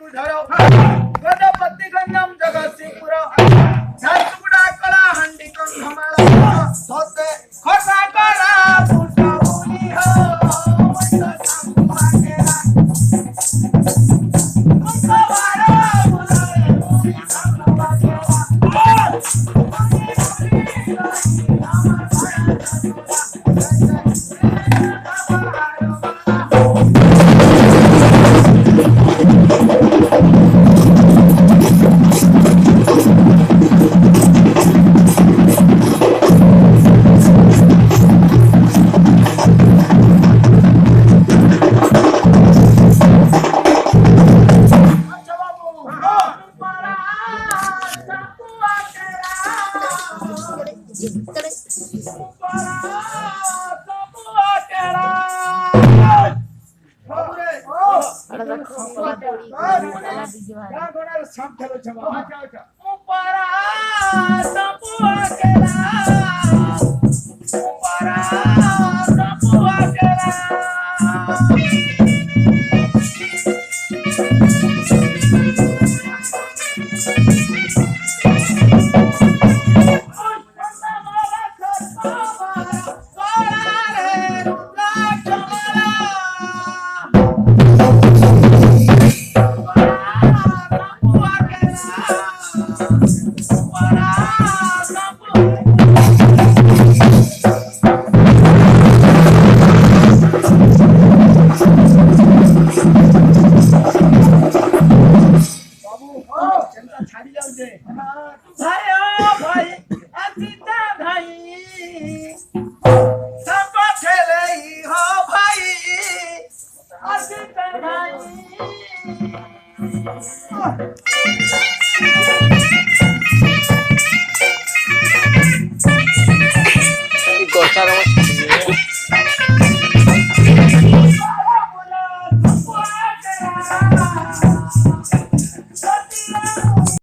बुझायो गणपति गंजम जगत सिंहपुर झारसुगुड़ा कला हंडी कंधमाला सते खसा करा पुष्पा बोली हो वंदा संभा केरा मुंगवारा बुलाए बोली संभा केरा भाई